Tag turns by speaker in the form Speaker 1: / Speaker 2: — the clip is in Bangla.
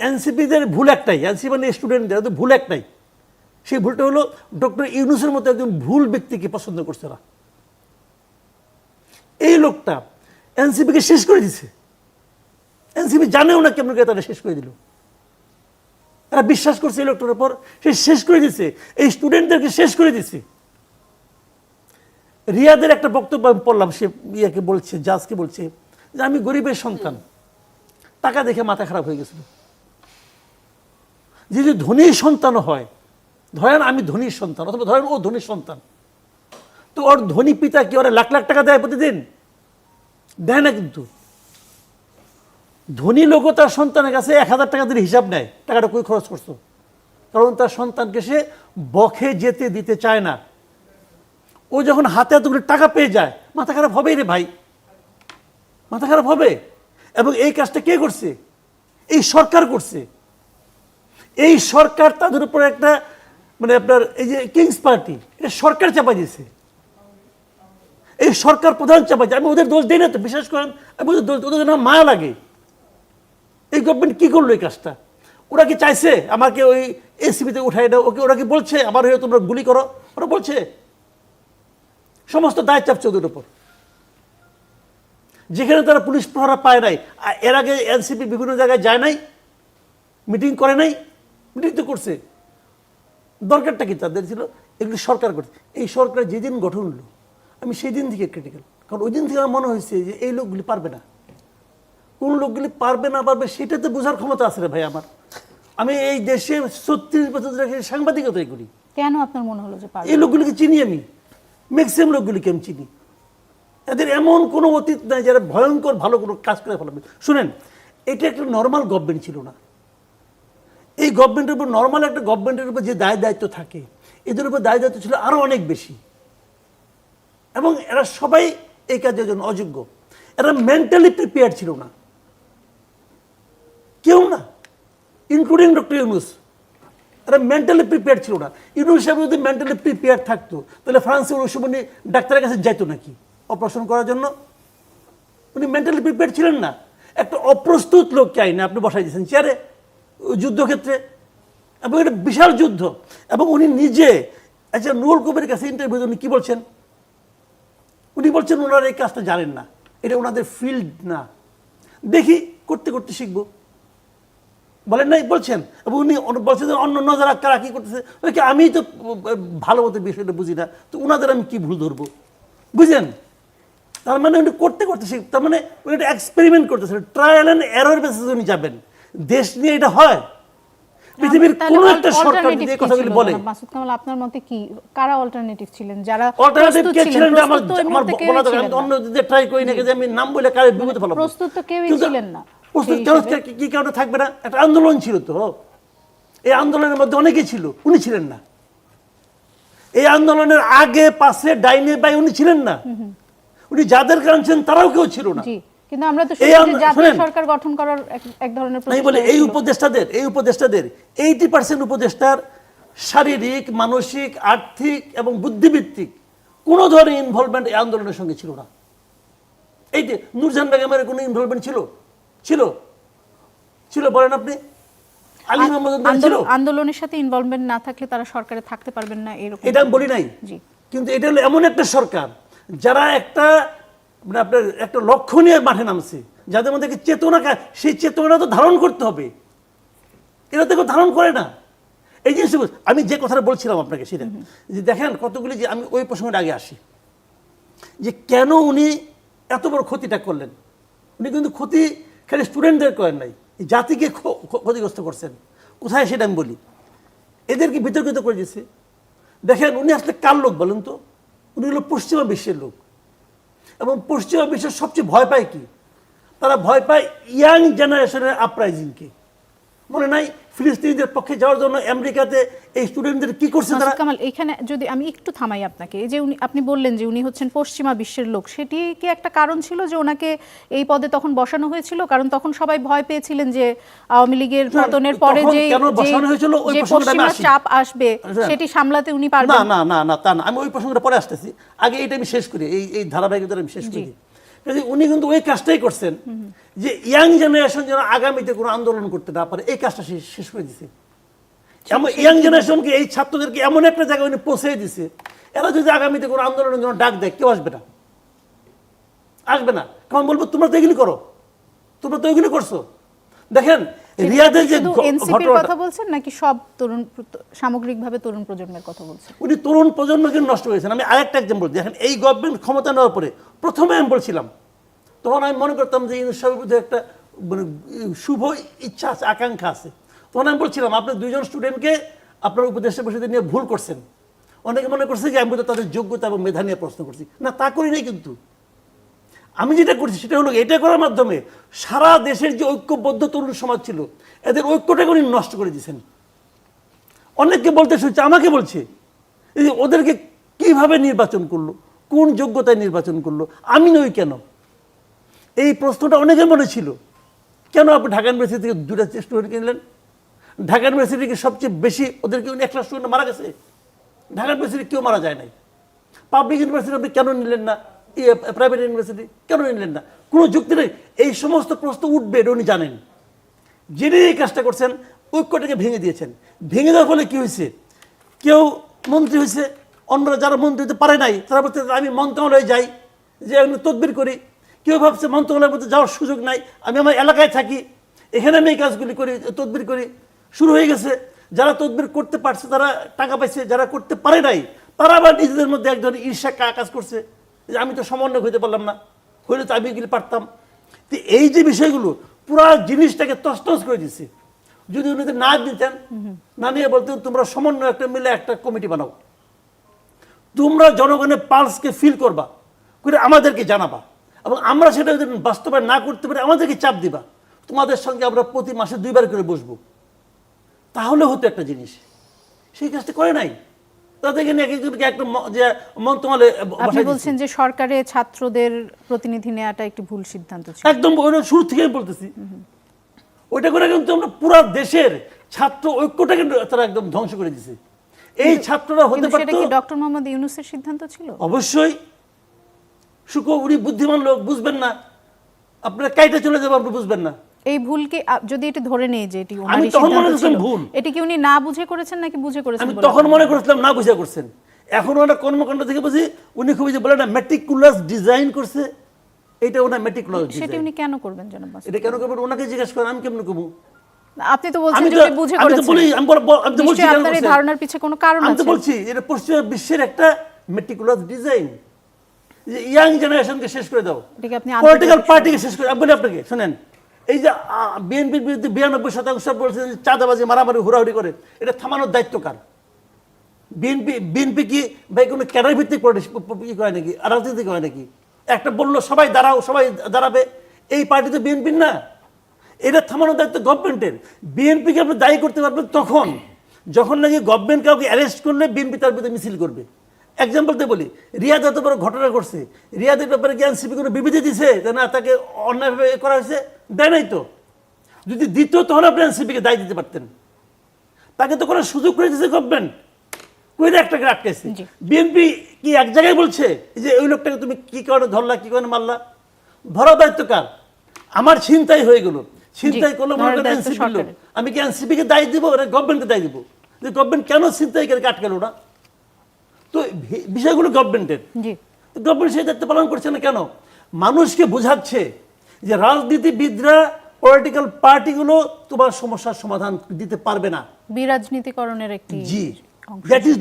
Speaker 1: এনসিপিদের ভুল একটাই, এনসিপি মানে স্টুডেন্টদের তো ভুল একটাই, সেই ভুলটা হলো ডক্টর ইউনূসের মতো একজন ভুল ব্যক্তিকে পছন্দ করছে না। এই লোকটা এনসিপিকে শেষ করে দিছে, এনসিপি জানেও না কেমন করে তারা শেষ করে দিল। তারা বিশ্বাস করছে এই লোকটার উপর, সে শেষ করে দিছে, এই স্টুডেন্টদেরকে শেষ করে দিছে। রিয়াদের একটা বক্তব্য আমি পড়লাম, সে ইয়াকে বলছে, জাজকে বলছে যে আমি গরিবের সন্তান, টাকা দেখে মাথা খারাপ হয়ে গেছিল। যদি ধনীর সন্তানও হয়, ধরেন আমি ধনীর সন্তান অথবা ধরেন ও ধনীর সন্তান, তো ওর ধনী পিতা কি ওরা লাখ লাখ টাকা দেয় প্রতিদিন? দেয় না। কিন্তু ধনী লোকও তার সন্তানের কাছে 1000 টাকা দিয়ে হিসাব নেয়, টাকাটা কই খরচ করছো, কারণ তার সন্তানকে সে বখে যেতে দিতে চায় না। ও যখন হাতে এতগুলো টাকা পেয়ে যায়, মাথা খারাপ হবেই রে ভাই, মাথা খারাপ হবে। এবং এই কাজটা কে করছে? এই সরকার করছে। এই সরকার তাদের উপর একটা মানে আপনার এই যে কিংস পার্টি, এটা সরকার চাপাই দিয়েছে, এই সরকার প্রধান চাপাই দিয়েছে। আমি ওদের দোষ দিই না তো, বিশ্বাস করেন, আমি ওদের না মায়া লাগে। এই গভর্নমেন্ট কি করলো এই কাজটা? ওরা কি চাইছে আমাকে ওই এসিবিতে উঠাই দাও? ওকে ওরা কি বলছে আমার হয়ে তোমরা গুলি করো? ওরা বলছে? সমস্ত দায় চাপছে ওদের উপর। যেখানে তারা পুলিশ প্রহরা পায় নাই, এর আগে এনসিপি বিভিন্ন জায়গায় যায় নাই, মিটিং করে নাই, মিটিং তো করছে। দরকারটা কি তাদের ছিল? এগুলি সরকার করছে। এই সরকার যেদিন গঠন হলো, আমি সেই দিন থেকে ক্রিটিক্যাল, কারণ ওই দিন থেকে আমার মনে হয়েছে যে এই লোকগুলি পারবে না। কোন লোকগুলি পারবে না পারবে সেটাতে বোঝার ক্ষমতা আছে রে ভাই আমার। আমি এই দেশে 36 বছর ধরে সাংবাদিকতাই করি।
Speaker 2: কেন আপনার মনে হলো যে পারবে?
Speaker 1: এই লোকগুলিকে চিনি আমি, ম্যাক্সিমাম লোকগুলিকে আমি চিনি। এদের এমন কোনো অতীত নাই যারা ভয়ঙ্কর ভালো কোনো কাজ করে ফেলাবে। শুনেন, এটা একটা নর্মাল গভর্নমেন্ট ছিল না। এই গভর্নমেন্টের উপর, নর্মাল একটা গভর্নমেন্টের উপর যে দায় দায়িত্ব থাকে, এদের উপর দায় দায়িত্ব ছিল আরো অনেক বেশি। এবং এরা সবাই এই কাজের জন্য অযোগ্য। এরা মেন্টালি প্রিপেয়ার ছিল না, কেউ না, ইনক্লুডিং ডক্টর ইউনূস। এরা মেন্টালি প্রিপেয়ার ছিল না। ইউনূস সাহেব যদি মেন্টালি প্রিপেয়ার থাকতো, তাহলে ফ্রান্সের ওই সময় ডাক্তারের কাছে যাইতো নাকি অপারেশন করার জন্য? উনি মেন্টালি প্রিপেয়ার ছিলেন না। একটা অপ্রস্তুত লোককে আইনে আপনি বসাই দিয়েছেন চেয়ারে যুদ্ধক্ষেত্রে, এবং এটা বিশাল যুদ্ধ। এবং উনি নিজে আচ্ছা, নুরুল কবিরের কাছে ইন্টারভিউ উনি কি বলছেন? উনি বলছেন ওনারা এই কাজটা জানেন না, এটা ওনাদের ফিল্ড না, দেখি করতে করতে শিখবো, বলেন নাই? বলছেন। এবং উনি বলছেন অন্য যারা কারা কি করতেছে, আমি তো ভালো মতো বিষয়টা বুঝি না, তো ওনাদের আমি কি ভুল ধরবো? বুঝলেন? তার মানে উনি করতে করতে শিখ, তার মানে উনি একটা এক্সপেরিমেন্ট করতেছেন, ট্রায়াল অ্যান্ড এরর বেসিসে উনি যাবেন। দেশ নিয়ে এটা হয়? পৃথিবীর কোন একটা সরকার যদি এই কথাগুলি বলে?
Speaker 2: মাসুদ কামাল, আপনার মতে কি কারা অল্টারনেটিভ ছিলেন? যারা
Speaker 1: অল্টারনেটিভ কে ছিলেন? আমার বলা দরকার, আমি অন্য যদি ট্রাই করি না, যে আমি নাম বলে কারে বিপদে ফেলাবো।
Speaker 2: প্রস্তুত তো কেউই ছিলেন না।
Speaker 1: প্রস্তুত কি কারণে থাকবে না? একটা আন্দোলন ছিল তো, এই আন্দোলনের মধ্যে অনেকেই ছিল, উনি ছিলেন না। এই আন্দোলনের আগে পাশে ডাইনে বাই উনি ছিলেন না। উনি যাদের কারণ তারাও কেউ ছিল না।
Speaker 2: কিন্তু আমরা তো শুনছি জাতীয় সরকার গঠন করার এক ধরনের
Speaker 1: প্রচেষ্টা বলে এই উপদেষ্টাদের 80% উপদেষ্টার শারীরিক, মানসিক, আর্থিক এবং বুদ্ধিভিত্তিক কোন ধরনের ইনভলভমেন্ট এই আন্দোলনের সঙ্গে ছিল না। এই যে নূরজাহান বেগমের কোনো ইনভলভমেন্ট ছিল? ছিল ছিল বলেন আপনি? আলী মোহাম্মদ ছিল?
Speaker 2: আন্দোলনের সাথে ইনভলভমেন্ট না থাকলে তারা সরকারে থাকতে পারবেন না, এরকম
Speaker 1: এটা আমি বলি নাই। কিন্তু এটা হলো এমন একটা সরকার যারা একটা মানে আপনার একটা লক্ষ্য নিয়ে মাঠে নামছে, যাদের মধ্যে চেতনা, সেই চেতনা তো ধারণ করতে হবে। এরা তো কেউ ধারণ করে না। এই জিনিস আমি যে কথাটা বলছিলাম আপনাকে সেটা যে দেখেন কতগুলি, যে আমি ওই প্রসঙ্গের আগে আসি, যে কেন উনি এত বড় ক্ষতিটা করলেন। উনি কিন্তু ক্ষতি খালি স্টুডেন্টদের করেন নাই, জাতিকে ক্ষতিগ্রস্ত করছেন। কোথায় সেটা আমি বলি, এদেরকে বিতর্কিত করে দিয়েছে। দেখেন উনি আসলে কার লোক বলেন তো? উনি হলো পশ্চিমা বিশ্বের লোক। এবং পশ্চিমা বিশ্বের সবচেয়ে ভয় পায় কি? তারা ভয় পায় ইয়াং জেনারেশনের আপরাইজিংকে। মনে নাই ফিলিস্তিনিদের পক্ষে যাওয়ার জন্য আমেরিকাতে এই স্টুডেন্টদের কি করছে তারা?
Speaker 2: কামাল, এখানে যদি আমি একটু থামাই আপনাকে, এই যে আপনি বললেন যে উনি হচ্ছেন পশ্চিমা বিশ্বের লোক, সেটি কি একটা কারণ ছিল যে ওনাকে এই পদে তখন বসানো হয়েছিল? কারণ তখন সবাই ভয় পেয়েছিলেন যে আওয়ামী লীগের পতনের পরে যে পশ্চিমা চাপ আসবে সেটি সামলাতে উনি পারবেন।
Speaker 1: না না না না, তা না, আমি ওই প্রসঙ্গটা পরে আসতেছি। আগে এইটা আমি শেষ করি, এই ধারাবাহিকতা আমি শেষ করি। কাজে উনি কিন্তু ওই কাজটাই করছেন যে ইয়াং জেনারেশন যেন আগামীতে কোনো আন্দোলন করতে না পারে, এই কাজটা শেষ করে দিছে। এমন ইয়াং জেনারেশনকে, এই ছাত্রদেরকে এমন একটা জায়গায় উনি পৌঁছে দিছে, এরা যদি আগামীতে কোনো আন্দোলনের জন্য ডাক দেয়, কেউ আসবে না, আসবে না। কারণ বলবো তোমরা তো এগুলি করো, তোমরা তো এগুলি করছো। দেখেন রিয়াদের যে
Speaker 2: এনসিপির কথা বলছেন নাকি সব তরুণ, সামগ্রিকভাবে তরুণ প্রজন্মের কথা বলছেন?
Speaker 1: উনি তরুণ প্রজন্মকে নষ্ট করেছেন। আমি আরেকটা এক্সাম্পল দিই। দেখেন এই গভর্নমেন্ট ক্ষমতা নেওয়ার পরে প্রথমে আমি বলছিলাম, তখন আমি মনে করতাম যে ইউনূস সাহেবের মধ্যে একটা মানে শুভ ইচ্ছা আছে, আকাঙ্ক্ষা আছে। তখন আমি বলছিলাম আপনি দুইজন স্টুডেন্টকে আপনার উপদেষ্টা পরিষদে নিয়ে ভুল করছেন। অনেকে মনে করছে যে আমি বোধহয় তাদের যোগ্যতা এবং মেধা নিয়ে প্রশ্ন করছি। না, তা করি নাই। কিন্তু আমি যেটা করছি সেটা হলো এটা করার মাধ্যমে সারা দেশের যে ঐক্যবদ্ধ তরুণ সমাজ ছিল, এদের ঐক্যটাকে উনি নষ্ট করে দিয়েছেন। অনেককে বলতে শুনছে, আমাকে বলছে এই যে ওদেরকে কিভাবে নির্বাচন করলো, কোন যোগ্যতায় নির্বাচন করলো, আমি নই কেন? এই প্রশ্নটা অনেকের মনে ছিল। কেন আপনি ঢাকা ইউনিভার্সিটি থেকে 2টা স্টুডেন্ট কিনলেন? ঢাকা ইউনিভার্সিটিকে সবচেয়ে বেশি ওদেরকে 1 লাখ স্টুডেন্ট মারা গেছে। ঢাকা ইউনিভার্সিটি কেউ মারা যায় নাই। পাবলিক ইউনিভার্সিটি আপনি কেন নিলেন না? প্রাইভেট ইউনিভার্সিটি কেন নিলেন না? কোনো যুক্তি নেই। এই সমস্ত প্রশ্ন উঠবে এটা উনি জানেন। জেনে এই কাজটা করছেন, ঐক্যটাকে ভেঙে দিয়েছেন। ভেঙে দেওয়ার ফলে কী হয়েছে? কেউ মন্ত্রী হয়েছে, অন্যরা যারা মন্ত্রী হতে পারে নাই তারা বলতে আমি মন্ত্রণালয়ে যাই, যে আমি তদবির করি। কেউ ভাবছে মন্ত্রণালয়ের মধ্যে যাওয়ার সুযোগ নাই, আমি আমার এলাকায় থাকি, এখানে আমি এই কাজগুলি করি, তদবির করি। শুরু হয়ে গেছে। যারা তদবির করতে পারছে তারা টাকা পাইছে, যারা করতে পারে নাই তারা আবার নিজেদের মধ্যে এক ধরনের ঈর্ষা কাজ করছে, যে আমি তো সমন্বয় হইতে পারলাম না, হইলে তো আমি এগুলি পারতাম। তো এই যে বিষয়গুলো পুরা জিনিসটাকে তছনছ করে দিচ্ছে। যদি উনি না দিতেন, না নিয়ে বলতেন তোমরা সমন্বয় একটা মিলে একটা কমিটি বানাও, তোমরা জনগণের পালসকে ফিল করবা, করে আমাদেরকে জানাবা, এবং আমরা সেটা যদি বাস্তবায়ন না করতে পারি আমাদেরকে চাপ দিবা, তোমাদের সঙ্গে আমরা প্রতি মাসে 2 বার করে বসবো, তাহলে হতো একটা জিনিস। সেই কাজটা করে নাই। তাদেরকে নিয়ে একজনকে একটা যে মন্ত্রণালয়ে
Speaker 2: আপনি বলছেন যে সরকারে ছাত্রদের প্রতিনিধি নেওয়াটা একটি ভুল সিদ্ধান্ত ছিল।
Speaker 1: একদম ওইটা শুরু থেকে আমি বলতেছি। ওইটা করে কিন্তু আমরা পুরো দেশের ছাত্র ঐক্যটাকে তারা একদম ধ্বংস করে দিয়েছে। এই ছাত্ররা হতে পারতো।
Speaker 2: সেটা কি ডক্টর মোহাম্মদ ইউনূসের সিদ্ধান্ত ছিল?
Speaker 1: অবশ্যই। উনি বুদ্ধিমান লোক, বুঝবেন না। আপনারা কাইটা চলে যাবো, আপনি বুঝবেন না।
Speaker 2: এই ভুলকে যদি এটা ধরে নেই যে এটি
Speaker 1: আমি তখন মনে করছিলাম ভুল।
Speaker 2: এটা কি উনি না বুঝে করেছেন নাকি বুঝে করেছেন?
Speaker 1: আমি তখন মনে করছিলাম না বুঝে করছেন। এখন ওনার কর্মকাণ্ড থেকে বুঝি উনি খুবই যে বলে না মেটিকুলাস ডিজাইন করছে, এটা ওনার মেটিকুলাস ডিজাইন।
Speaker 2: সেটা উনি কেন করবেন জানেন?
Speaker 1: এটা কেন করবেন ওনাকে জিজ্ঞেস করেন, আমি কেমন করব?
Speaker 2: আপনি তো বলছেন যে উনি বুঝে করেছেন। আমি তো বলছি আপনার এই ধারণার পিছে কোনো কারণ আছে।
Speaker 1: আমি তো বলছি এটা পশ্চিমা বিশ্বের একটা মেটিকুলাস ডিজাইন, যে ইয়াং জেনারেশনকে শেষ করে দাও, পলিটিক্যাল পার্টিকে শেষ করে। আমি বলি আপনাকে শুনেন, এই যে বিএনপির বিরুদ্ধে 92% বলছেন যে চাঁদাবাজি, মারামারি, হুড়াহুড়ি করে, এটা থামানোর দায়িত্ব কার? বিএনপি কি ভাই কোনো ক্যাডার ভিত্তিক করে নাকি, রাজনীতি করে নাকি? একটা বললো সবাই দাঁড়াও, সবাই দাঁড়াবে, এই পার্টি তো বিএনপির না। এটা থামানোর দায়িত্ব গভর্নমেন্টের। বিএনপিকে আপনি দায়ী করতে পারবেন তখন যখন নাকি গভর্নমেন্ট কাউকে অ্যারেস্ট করলে বিএনপি তার বিরুদ্ধে মিছিল করবে। এক্সাম্পলতে বলি, রিয়াদ এত বড় ঘটনা করছে, রিয়াদের ব্যাপারে কি এনসিপি কোনো বিবৃতি দিছে না তাকে অন্যায়ভাবে করা হয়েছে? দেয় নাই তো। যদি দিত তখন আপনি এনসিপিকে দায়ী দিতে পারতেন। তাকে তো করার সুযোগ করে দিয়েছে গভর্নমেন্ট, কইরা একটাকে আটকাইছে। বিএনপি কি এক জায়গায় বলছে যে ওই লোকটাকে তুমি কি কারণে ধরলা, কি কারণে মারলা? ধরার দায়িত্ব কার? আমার ছিনতাই হয়ে গেল, ছিনতাই করলো এনসিপি লোক, আমি কি এনসিপিকে দায়ী দিব না গভর্নমেন্টকে দায়ী দিব? যে গভর্নমেন্ট কেন ছিনতাইকারীকে আটকালো না? তো বিষয়গুলো গভর্নমেন্টের, গভর্নমেন্ট সেই দায়িত্ব পালন করছে না কেন? মানুষকে বোঝাচ্ছে যে রাজনীতিবিদরা, পলিটিক্যাল পার্টিগুলো তোমার সমস্যার সমাধান দিতে পারবে না।
Speaker 2: বিরাজনীতিকরণের একটি
Speaker 1: জি, দ্যাট ইজ